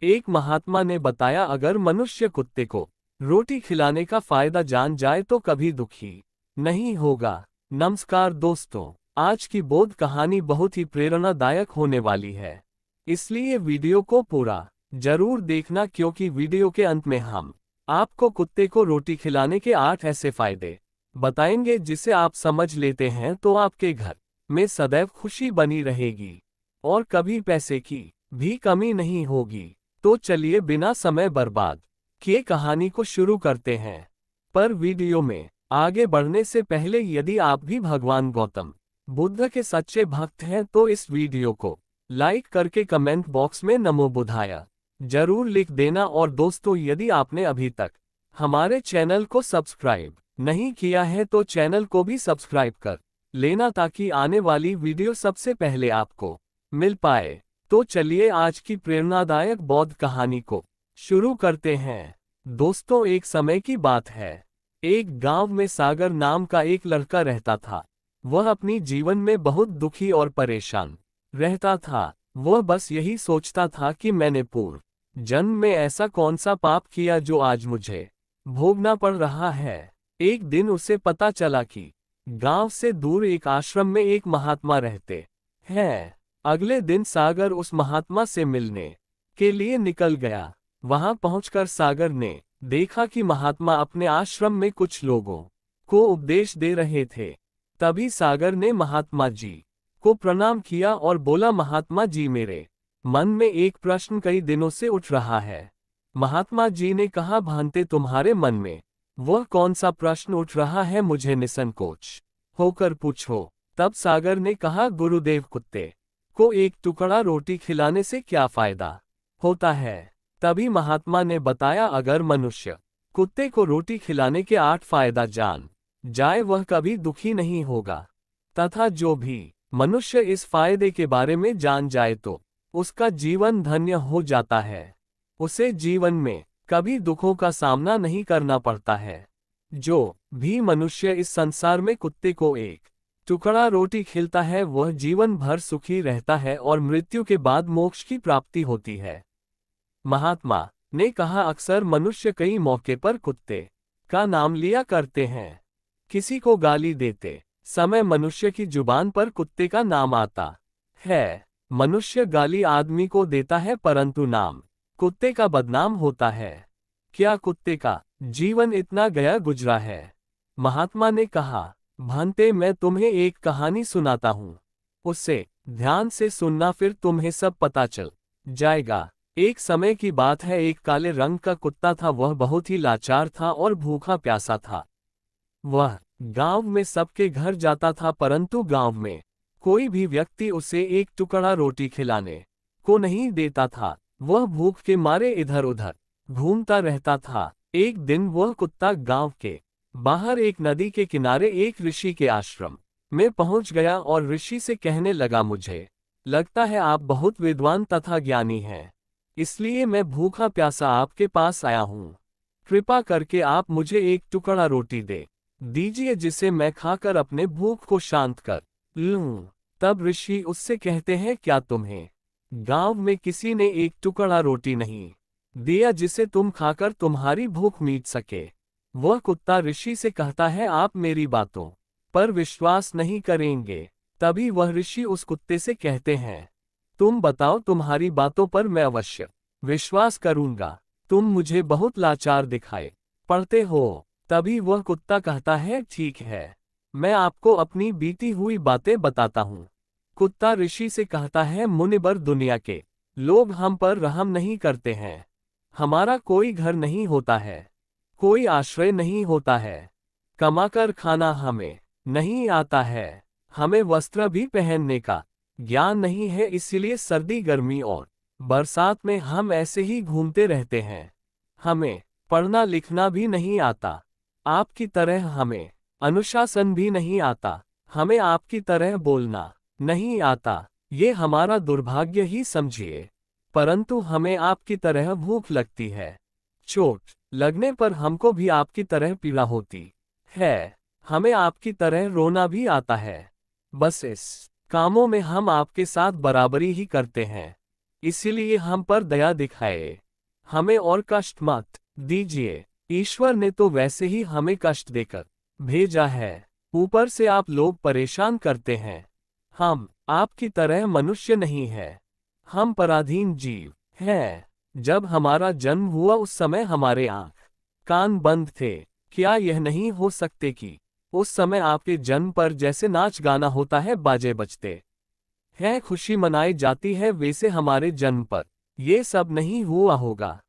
एक महात्मा ने बताया, अगर मनुष्य कुत्ते को रोटी खिलाने का फायदा जान जाए तो कभी दुखी नहीं होगा। नमस्कार दोस्तों, आज की बोध कहानी बहुत ही प्रेरणादायक होने वाली है, इसलिए वीडियो को पूरा जरूर देखना, क्योंकि वीडियो के अंत में हम आपको कुत्ते को रोटी खिलाने के 8 ऐसे फायदे बताएंगे जिसे आप समझ लेते हैं तो आपके घर में सदैव खुशी बनी रहेगी और कभी पैसे की भी कमी नहीं होगी। तो चलिए बिना समय बर्बाद किए कहानी को शुरू करते हैं। पर वीडियो में आगे बढ़ने से पहले यदि आप भी भगवान गौतम बुद्ध के सच्चे भक्त हैं तो इस वीडियो को लाइक करके कमेंट बॉक्स में नमो बुद्धाय जरूर लिख देना। और दोस्तों, यदि आपने अभी तक हमारे चैनल को सब्सक्राइब नहीं किया है तो चैनल को भी सब्सक्राइब कर लेना, ताकि आने वाली वीडियो सबसे पहले आपको मिल पाए। तो चलिए आज की प्रेरणादायक बौद्ध कहानी को शुरू करते हैं। दोस्तों, एक समय की बात है। एक गांव में सागर नाम का एक लड़का रहता था। वह अपनी जीवन में बहुत दुखी और परेशान रहता था। वह बस यही सोचता था कि मैंने पूर्व जन्म में ऐसा कौन सा पाप किया जो आज मुझे भोगना पड़ रहा है। एक दिन उसे पता चला कि गांव से दूर एक आश्रम में एक महात्मा रहते हैं। अगले दिन सागर उस महात्मा से मिलने के लिए निकल गया। वहां पहुंचकर सागर ने देखा कि महात्मा अपने आश्रम में कुछ लोगों को उपदेश दे रहे थे। तभी सागर ने महात्मा जी को प्रणाम किया और बोला, महात्मा जी, मेरे मन में एक प्रश्न कई दिनों से उठ रहा है। महात्मा जी ने कहा, भांते तुम्हारे मन में वह कौन सा प्रश्न उठ रहा है, मुझे निसंकोच होकर पूछो। तब सागर ने कहा, गुरुदेव, कुत्ते को एक टुकड़ा रोटी खिलाने से क्या फायदा होता है। तभी महात्मा ने बताया, अगर मनुष्य कुत्ते को रोटी खिलाने के 8 फायदा जान जाए वह कभी दुखी नहीं होगा, तथा जो भी मनुष्य इस फायदे के बारे में जान जाए तो उसका जीवन धन्य हो जाता है। उसे जीवन में कभी दुखों का सामना नहीं करना पड़ता है। जो भी मनुष्य इस संसार में कुत्ते को एक टुकड़ा रोटी खिलाता है वह जीवन भर सुखी रहता है और मृत्यु के बाद मोक्ष की प्राप्ति होती है। महात्मा ने कहा, अक्सर मनुष्य कई मौके पर कुत्ते का नाम लिया करते हैं। किसी को गाली देते समय मनुष्य की जुबान पर कुत्ते का नाम आता है। मनुष्य गाली आदमी को देता है परंतु नाम कुत्ते का बदनाम होता है। क्या कुत्ते का जीवन इतना गया गुजरा है? महात्मा ने कहा, भांते, मैं तुम्हें एक कहानी सुनाता हूँ, उससे ध्यान से सुनना, फिर तुम्हें सब पता चल जाएगा। एक समय की बात है, एक काले रंग का कुत्ता था। वह बहुत ही लाचार था और भूखा प्यासा था। वह गांव में सबके घर जाता था, परंतु गांव में कोई भी व्यक्ति उसे एक टुकड़ा रोटी खिलाने को नहीं देता था। वह भूख के मारे इधर उधर घूमता रहता था। एक दिन वह कुत्ता गांव के बाहर एक नदी के किनारे एक ऋषि के आश्रम में पहुंच गया और ऋषि से कहने लगा, मुझे लगता है आप बहुत विद्वान तथा ज्ञानी हैं, इसलिए मैं भूखा प्यासा आपके पास आया हूँ। कृपा करके आप मुझे एक टुकड़ा रोटी दे दीजिए जिसे मैं खाकर अपने भूख को शांत कर लूं। तब ऋषि उससे कहते हैं, क्या तुम्हें गांव में किसी ने एक टुकड़ा रोटी नहीं दिया जिसे तुम खाकर तुम्हारी भूख मीट सके? वह कुत्ता ऋषि से कहता है, आप मेरी बातों पर विश्वास नहीं करेंगे। तभी वह ऋषि उस कुत्ते से कहते हैं, तुम बताओ, तुम्हारी बातों पर मैं अवश्य विश्वास करूंगा। तुम मुझे बहुत लाचार दिखाई पड़ते हो। तभी वह कुत्ता कहता है, ठीक है, मैं आपको अपनी बीती हुई बातें बताता हूँ। कुत्ता ऋषि से कहता है, मुनिवर, दुनिया के लोग हम पर रहम नहीं करते हैं। हमारा कोई घर नहीं होता है, कोई आश्रय नहीं होता है, कमाकर खाना हमें नहीं आता है, हमें वस्त्र भी पहनने का ज्ञान नहीं है, इसलिए सर्दी, गर्मी और बरसात में हम ऐसे ही घूमते रहते हैं। हमें पढ़ना लिखना भी नहीं आता, आपकी तरह हमें अनुशासन भी नहीं आता, हमें आपकी तरह बोलना नहीं आता। ये हमारा दुर्भाग्य ही समझिए, परंतु हमें आपकी तरह भूख लगती है। चोट लगने पर हमको भी आपकी तरह पीड़ा होती है, हमें आपकी तरह रोना भी आता है। बस इस कामों में हम आपके साथ बराबरी ही करते हैं। इसीलिए हम पर दया दिखाए, हमें और कष्ट मत दीजिए। ईश्वर ने तो वैसे ही हमें कष्ट देकर भेजा है, ऊपर से आप लोग परेशान करते हैं। हम आपकी तरह मनुष्य नहीं है, हम पराधीन जीव हैं। जब हमारा जन्म हुआ उस समय हमारे आंख कान बंद थे। क्या यह नहीं हो सकते कि उस समय आपके जन्म पर जैसे नाच गाना होता है, बाजे बजते हैं, खुशी मनाई जाती है, वैसे हमारे जन्म पर ये सब नहीं हुआ होगा।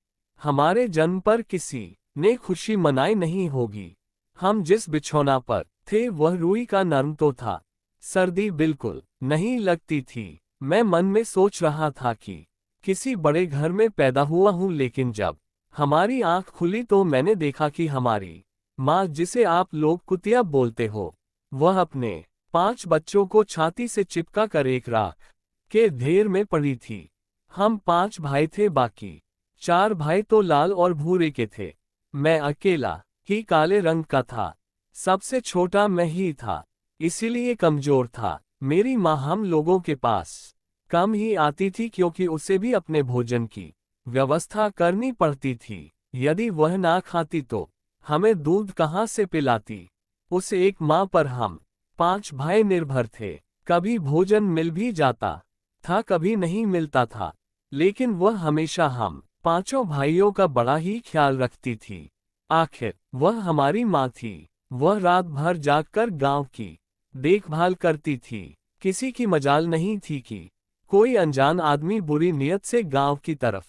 हमारे जन्म पर किसी ने खुशी मनाई नहीं होगी। हम जिस बिछौना पर थे वह रुई का नरम तो था, सर्दी बिल्कुल नहीं लगती थी। मैं मन में सोच रहा था कि किसी बड़े घर में पैदा हुआ हूं, लेकिन जब हमारी आंख खुली तो मैंने देखा कि हमारी माँ, जिसे आप लोग कुतिया बोलते हो, वह अपने 5 बच्चों को छाती से चिपका कर एक राख के ढेर में पड़ी थी। हम 5 भाई थे, बाकी 4 भाई तो लाल और भूरे के थे। मैं अकेला ही काले रंग का था। सबसे छोटा मैं ही था, इसीलिए कमजोर था। मेरी माँ हम लोगों के पास कम ही आती थी, क्योंकि उसे भी अपने भोजन की व्यवस्था करनी पड़ती थी। यदि वह ना खाती तो हमें दूध कहाँ से पिलाती। उस एक माँ पर हम 5 भाई निर्भर थे। कभी भोजन मिल भी जाता था, कभी नहीं मिलता था, लेकिन वह हमेशा हम 5 भाइयों का बड़ा ही ख्याल रखती थी। आखिर वह हमारी माँ थी। वह रात भर जागकर गांव की देखभाल करती थी। किसी की मजाल नहीं थी कि कोई अनजान आदमी बुरी नीयत से गांव की तरफ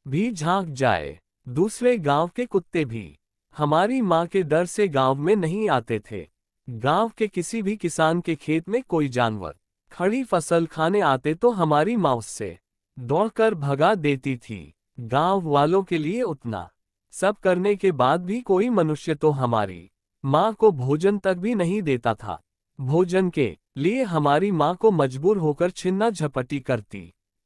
भी झांक जाए। दूसरे गांव के कुत्ते भी हमारी माँ के डर से गांव में नहीं आते थे। गांव के किसी भी किसान के खेत में कोई जानवर खड़ी फसल खाने आते तो हमारी माँ उससे दौड़कर भगा देती थी। गांव वालों के लिए उतना सब करने के बाद भी कोई मनुष्य तो हमारी माँ को भोजन तक भी नहीं देता था। भोजन के लिए हमारी माँ को मजबूर होकर छिन्ना झपटी करती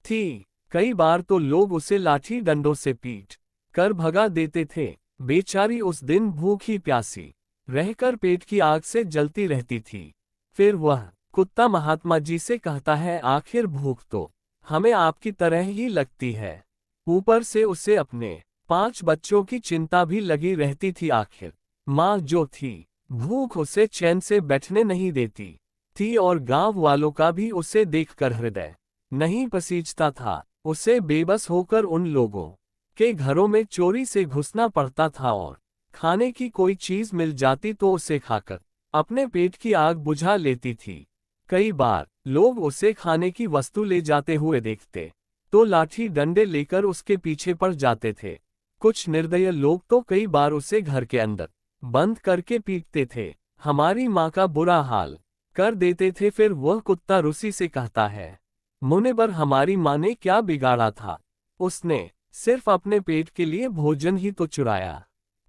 थी। कई बार तो लोग उसे लाठी डंडों से पीट कर भगा देते थे। बेचारी उस दिन भूखी प्यासी रहकर पेट की आग से जलती रहती थी। फिर वह कुत्ता महात्मा जी से कहता है, आखिर भूख तो हमें आपकी तरह ही लगती है, ऊपर से उसे अपने 5 बच्चों की चिंता भी लगी रहती थी। आखिर माँ जो थी, भूख उसे चैन से बैठने नहीं देती थी, और गांव वालों का भी उसे देखकर हृदय नहीं पसीजता था। उसे बेबस होकर उन लोगों के घरों में चोरी से घुसना पड़ता था, और खाने की कोई चीज मिल जाती तो उसे खाकर अपने पेट की आग बुझा लेती थी। कई बार लोग उसे खाने की वस्तु ले जाते हुए देखते तो लाठी डंडे लेकर उसके पीछे पड़ जाते थे। कुछ निर्दय लोग तो कई बार उसे घर के अंदर बंद करके पीटते थे, हमारी माँ का बुरा हाल कर देते थे। फिर वह कुत्ता रूसी से कहता है, मुनिबर हमारी माँ ने क्या बिगाड़ा था, उसने सिर्फ अपने पेट के लिए भोजन ही तो चुराया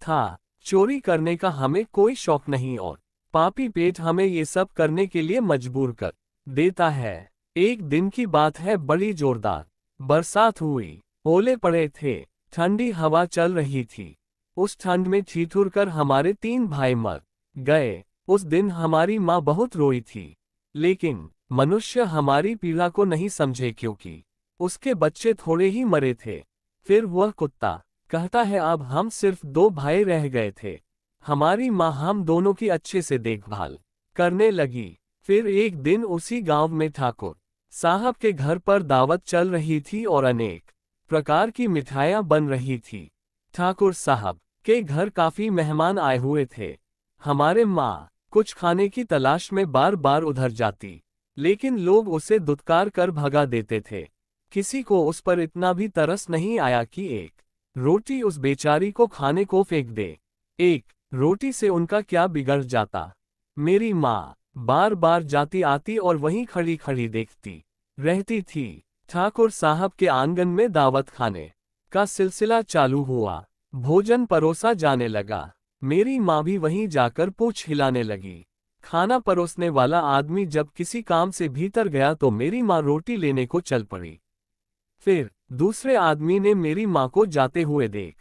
था। चोरी करने का हमें कोई शौक नहीं, और पापी पेट हमें ये सब करने के लिए मजबूर कर देता है। एक दिन की बात है, बड़ी जोरदार बरसात हुई, ओले पड़े थे, ठंडी हवा चल रही थी। उस ठंड में ठिठुर कर हमारे 3 भाई मर गए। उस दिन हमारी माँ बहुत रोई थी, लेकिन मनुष्य हमारी पीड़ा को नहीं समझे, क्योंकि उसके बच्चे थोड़े ही मरे थे। फिर वह कुत्ता कहता है, अब हम सिर्फ 2 भाई रह गए थे। हमारी माँ हम दोनों की अच्छे से देखभाल करने लगी। फिर एक दिन उसी गांव में ठाकुर साहब के घर पर दावत चल रही थी और अनेक प्रकार की मिठाइयाँ बन रही थी। ठाकुर साहब के घर काफी मेहमान आए हुए थे। हमारे माँ कुछ खाने की तलाश में बार बार उधर जाती, लेकिन लोग उसे दुत्कार कर भगा देते थे। किसी को उस पर इतना भी तरस नहीं आया कि एक रोटी उस बेचारी को खाने को फेंक दे। एक रोटी से उनका क्या बिगड़ जाता। मेरी माँ बार बार जाती आती और वहीं खड़ी खड़ी देखती रहती थी। ठाकुर साहब के आंगन में दावत खाने का सिलसिला चालू हुआ। भोजन परोसा जाने लगा। मेरी माँ भी वहीं जाकर पूंछ हिलाने लगी। खाना परोसने वाला आदमी जब किसी काम से भीतर गया तो मेरी माँ रोटी लेने को चल पड़ी। फिर दूसरे आदमी ने मेरी माँ को जाते हुए देख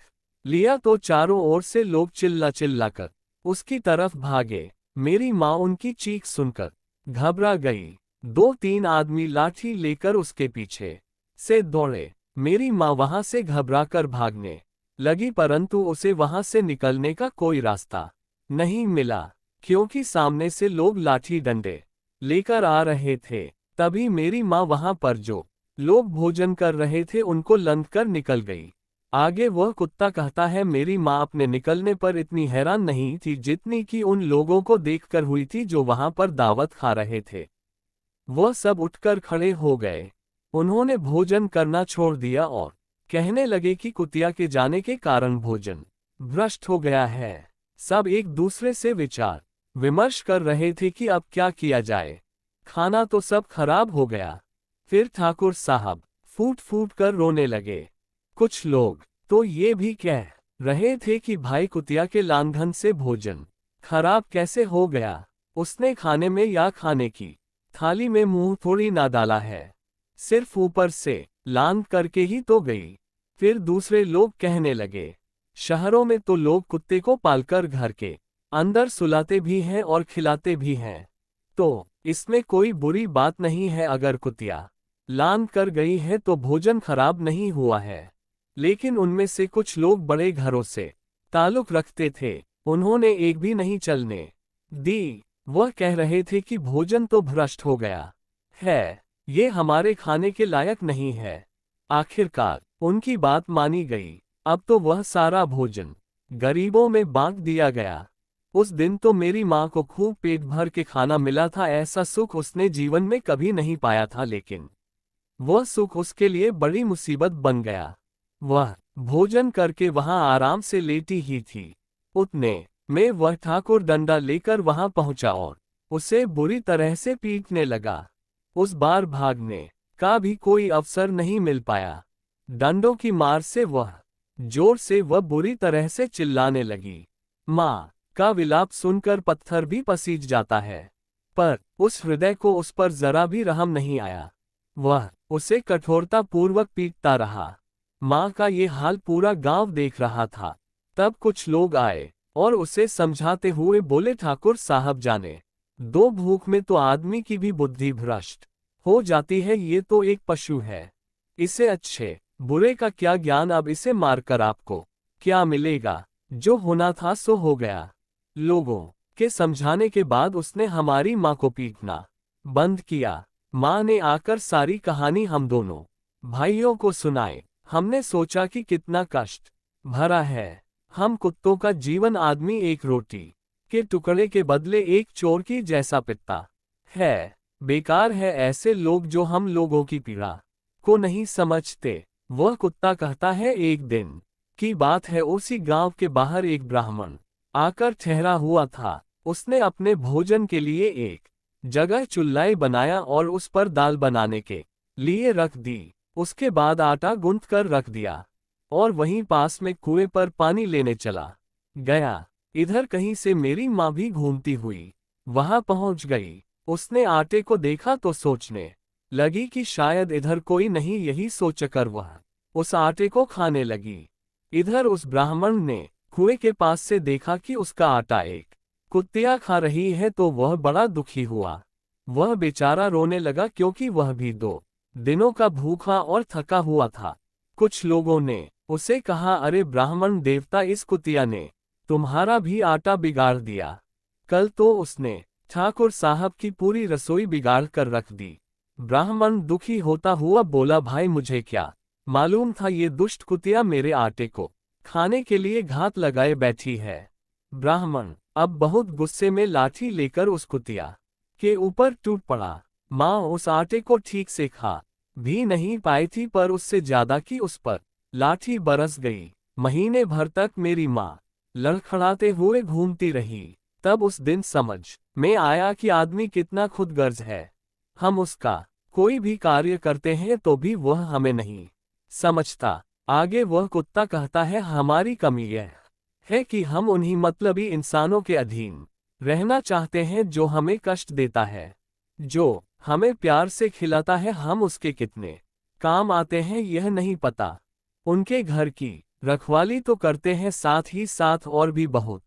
लिया तो चारों ओर से लोग चिल्ला चिल्ला कर उसकी तरफ भागे। मेरी माँ उनकी चीख सुनकर घबरा गई। 2-3 आदमी लाठी लेकर उसके पीछे से दौड़े। मेरी माँ वहां से घबराकर भागने लगी, परंतु उसे वहां से निकलने का कोई रास्ता नहीं मिला, क्योंकि सामने से लोग लाठी डंडे लेकर आ रहे थे। तभी मेरी माँ वहां पर जो लोग भोजन कर रहे थे उनको लंघ कर निकल गई। आगे वह कुत्ता कहता है, मेरी माँ अपने निकलने पर इतनी हैरान नहीं थी जितनी कि उन लोगों को देखकर हुई थी जो वहां पर दावत खा रहे थे। वह सब उठकर खड़े हो गए। उन्होंने भोजन करना छोड़ दिया और कहने लगे कि कुतिया के जाने के कारण भोजन भ्रष्ट हो गया है। सब एक दूसरे से विचार विमर्श कर रहे थे कि अब क्या किया जाए, खाना तो सब खराब हो गया। फिर ठाकुर साहब फूट फूट कर रोने लगे। कुछ लोग तो ये भी कह रहे थे कि भाई कुतिया के लांघन से भोजन खराब कैसे हो गया, उसने खाने में या खाने की थाली में मुंह थोड़ी ना डाला है, सिर्फ ऊपर से लांघ करके ही तो गई। फिर दूसरे लोग कहने लगे, शहरों में तो लोग कुत्ते को पालकर घर के अंदर सुलाते भी हैं और खिलाते भी हैं, तो इसमें कोई बुरी बात नहीं है। अगर कुतिया लांघ कर गई है तो भोजन खराब नहीं हुआ है। लेकिन उनमें से कुछ लोग बड़े घरों से ताल्लुक रखते थे, उन्होंने एक भी नहीं चलने दी। वह कह रहे थे कि भोजन तो भ्रष्ट हो गया है, ये हमारे खाने के लायक नहीं है। आखिरकार उनकी बात मानी गई। अब तो वह सारा भोजन गरीबों में बांट दिया गया। उस दिन तो मेरी माँ को खूब पेट भर के खाना मिला था, ऐसा सुख उसने जीवन में कभी नहीं पाया था। लेकिन वह सुख उसके लिए बड़ी मुसीबत बन गया। वह भोजन करके वहां आराम से लेटी ही थी। उतने में वह ठाकुर डंडा लेकर वहां पहुंचा और उसे बुरी तरह से पीटने लगा। उस बार भागने का भी कोई अवसर नहीं मिल पाया। डंडों की मार से वह बुरी तरह से चिल्लाने लगी। माँ का विलाप सुनकर पत्थर भी पसीज जाता है, पर उस हृदय को उस पर जरा भी रहम नहीं आया। वह उसे कठोरता पूर्वक पीटता रहा। माँ का ये हाल पूरा गांव देख रहा था। तब कुछ लोग आए और उसे समझाते हुए बोले, ठाकुर साहब जाने दो, भूख में तो आदमी की भी बुद्धि भ्रष्ट हो जाती है। ये तो एक पशु है, इसे अच्छे बुरे का क्या ज्ञान, अब इसे मारकर आपको क्या मिलेगा, जो होना था सो हो गया। लोगों के समझाने के बाद उसने हमारी माँ को पीटना बंद किया। माँ ने आकर सारी कहानी हम दोनों भाइयों को सुनाई। हमने सोचा कि कितना कष्ट भरा है। हम कुत्तों का जीवन, आदमी एक रोटी के टुकड़े के बदले एक चोर की जैसा पिटता है। बेकार है ऐसे लोग जो हम लोगों की पीड़ा को नहीं समझते। वह कुत्ता कहता है, एक दिन की बात है, उसी गांव के बाहर एक ब्राह्मण आकर ठहरा हुआ था। उसने अपने भोजन के लिए एक जगह चुल्हाई बनाया और उस पर दाल बनाने के लिए रख दी। उसके बाद आटा गूंथ कर रख दिया और वहीं पास में कुएं पर पानी लेने चला गया। इधर कहीं से मेरी माँ भी घूमती हुई वहां पहुंच गई। उसने आटे को देखा तो सोचने लगी कि शायद इधर कोई नहीं, यही सोचकर वह उस आटे को खाने लगी। इधर उस ब्राह्मण ने कुएं के पास से देखा कि उसका आटा एक कुत्तियाँ खा रही है, तो वह बड़ा दुखी हुआ। वह बेचारा रोने लगा, क्योंकि वह भी 2 दिनों का भूखा और थका हुआ था। कुछ लोगों ने उसे कहा, अरे ब्राह्मण देवता, इस कुतिया ने तुम्हारा भी आटा बिगाड़ दिया। कल तो उसने ठाकुर साहब की पूरी रसोई बिगाड़ कर रख दी। ब्राह्मण दुखी होता हुआ बोला, भाई मुझे क्या मालूम था ये दुष्ट कुतिया मेरे आटे को खाने के लिए घात लगाए बैठी है। ब्राह्मण अब बहुत गुस्से में लाठी लेकर उस कुतिया के ऊपर टूट पड़ा। माँ उस आटे को ठीक से खा भी नहीं पाई थी, पर उससे ज्यादा की उस पर लाठी बरस गई। महीने भर तक मेरी माँ लड़खड़ाते हुए घूमती रही। तब उस दिन समझ में आया कि आदमी कितना खुदगर्ज है। हम उसका कोई भी कार्य करते हैं तो भी वह हमें नहीं समझता। आगे वह कुत्ता कहता है, हमारी कमी यह है कि हम उन्हीं मतलबी इंसानों के अधीन रहना चाहते हैं जो हमें कष्ट देता है। जो हमें प्यार से खिलाता है, हम उसके कितने काम आते हैं यह नहीं पता। उनके घर की रखवाली तो करते हैं, साथ ही साथ और भी बहुत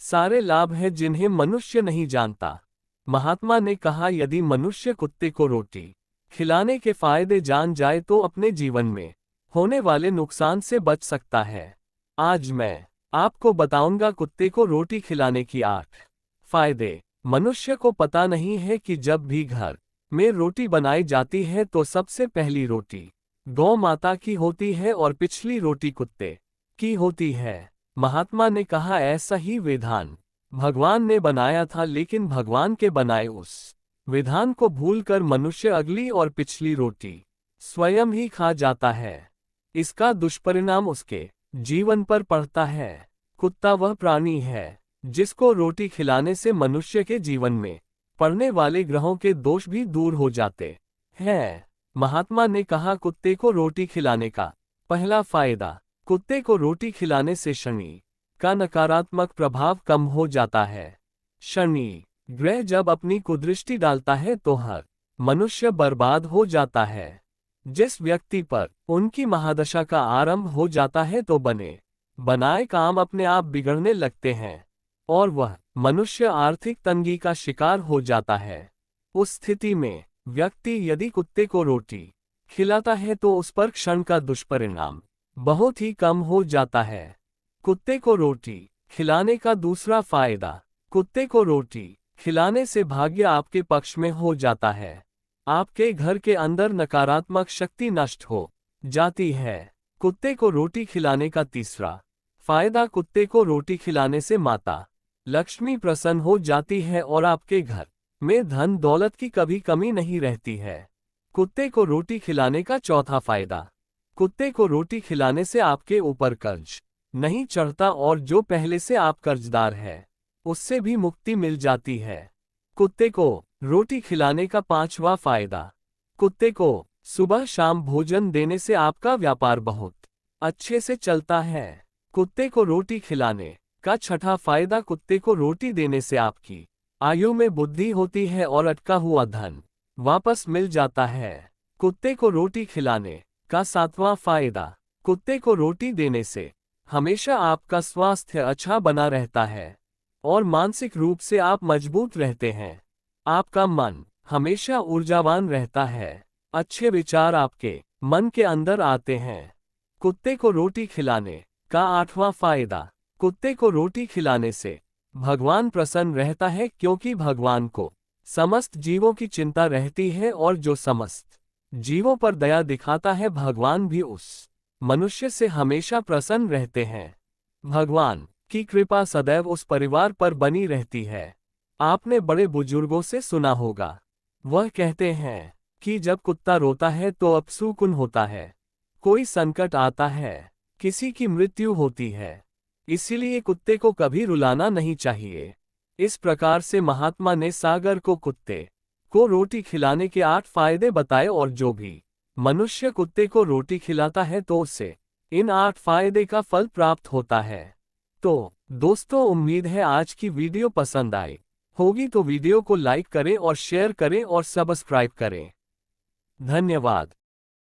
सारे लाभ हैं जिन्हें मनुष्य नहीं जानता। महात्मा ने कहा, यदि मनुष्य कुत्ते को रोटी खिलाने के फायदे जान जाए तो अपने जीवन में होने वाले नुकसान से बच सकता है। आज मैं आपको बताऊंगा कुत्ते को रोटी खिलाने की 8 फायदे। मनुष्य को पता नहीं है कि जब भी घर में रोटी बनाई जाती है तो सबसे पहली रोटी गौ माता की होती है और पिछली रोटी कुत्ते की होती है। महात्मा ने कहा ऐसा ही विधान भगवान ने बनाया था, लेकिन भगवान के बनाए उस विधान को भूलकर मनुष्य अगली और पिछली रोटी स्वयं ही खा जाता है। इसका दुष्परिणाम उसके जीवन पर पड़ता है। कुत्ता वह प्राणी है जिसको रोटी खिलाने से मनुष्य के जीवन में पड़ने वाले ग्रहों के दोष भी दूर हो जाते हैं। महात्मा ने कहा कुत्ते को रोटी खिलाने का पहला फायदा, कुत्ते को रोटी खिलाने से शनि का नकारात्मक प्रभाव कम हो जाता है। शनि ग्रह जब अपनी कुदृष्टि डालता है तो हर मनुष्य बर्बाद हो जाता है। जिस व्यक्ति पर उनकी महादशा का आरंभ हो जाता है तो बने बनाए काम अपने आप बिगड़ने लगते हैं और वह मनुष्य आर्थिक तंगी का शिकार हो जाता है। उस स्थिति में व्यक्ति यदि कुत्ते को रोटी खिलाता है तो उस पर क्षण का दुष्परिणाम बहुत ही कम हो जाता है। कुत्ते को रोटी खिलाने का दूसरा फायदा, कुत्ते को रोटी खिलाने से भाग्य आपके पक्ष में हो जाता है। आपके घर के अंदर नकारात्मक शक्ति नष्ट हो जाती है। कुत्ते को रोटी खिलाने का तीसरा फायदा, कुत्ते को रोटी खिलाने से माता लक्ष्मी प्रसन्न हो जाती है और आपके घर में धन दौलत की कभी कमी नहीं रहती है। कुत्ते को रोटी खिलाने का चौथा फायदा, कुत्ते को रोटी खिलाने से आपके ऊपर कर्ज नहीं चढ़ता और जो पहले से आप कर्जदार है उससे भी मुक्ति मिल जाती है। कुत्ते को रोटी खिलाने का पांचवा फायदा, कुत्ते को सुबह शाम भोजन देने से आपका व्यापार बहुत अच्छे से चलता है। कुत्ते को रोटी खिलाने का छठा फायदा, कुत्ते को रोटी देने से आपकी आयु में बुद्धि होती है और अटका हुआ धन वापस मिल जाता है। कुत्ते को रोटी खिलाने का सातवां फायदा, कुत्ते को रोटी देने से हमेशा आपका स्वास्थ्य अच्छा बना रहता है और मानसिक रूप से आप मजबूत रहते हैं। आपका मन हमेशा ऊर्जावान रहता है, अच्छे विचार आपके मन के अंदर आते हैं। कुत्ते को रोटी खिलाने का आठवां फायदा, कुत्ते को रोटी खिलाने से भगवान प्रसन्न रहता है, क्योंकि भगवान को समस्त जीवों की चिंता रहती है और जो समस्त जीवों पर दया दिखाता है भगवान भी उस मनुष्य से हमेशा प्रसन्न रहते हैं। भगवान की कृपा सदैव उस परिवार पर बनी रहती है। आपने बड़े बुजुर्गों से सुना होगा, वह कहते हैं कि जब कुत्ता रोता है तो अपशकुन होता है, कोई संकट आता है, किसी की मृत्यु होती है, इसीलिए कुत्ते को कभी रुलाना नहीं चाहिए। इस प्रकार से महात्मा ने सागर को कुत्ते को रोटी खिलाने के 8 फायदे बताए और जो भी मनुष्य कुत्ते को रोटी खिलाता है तो उसे इन 8 फायदे का फल प्राप्त होता है। तो दोस्तों, उम्मीद है आज की वीडियो पसंद आई होगी, तो वीडियो को लाइक करें और शेयर करें और सब्सक्राइब करें। धन्यवाद।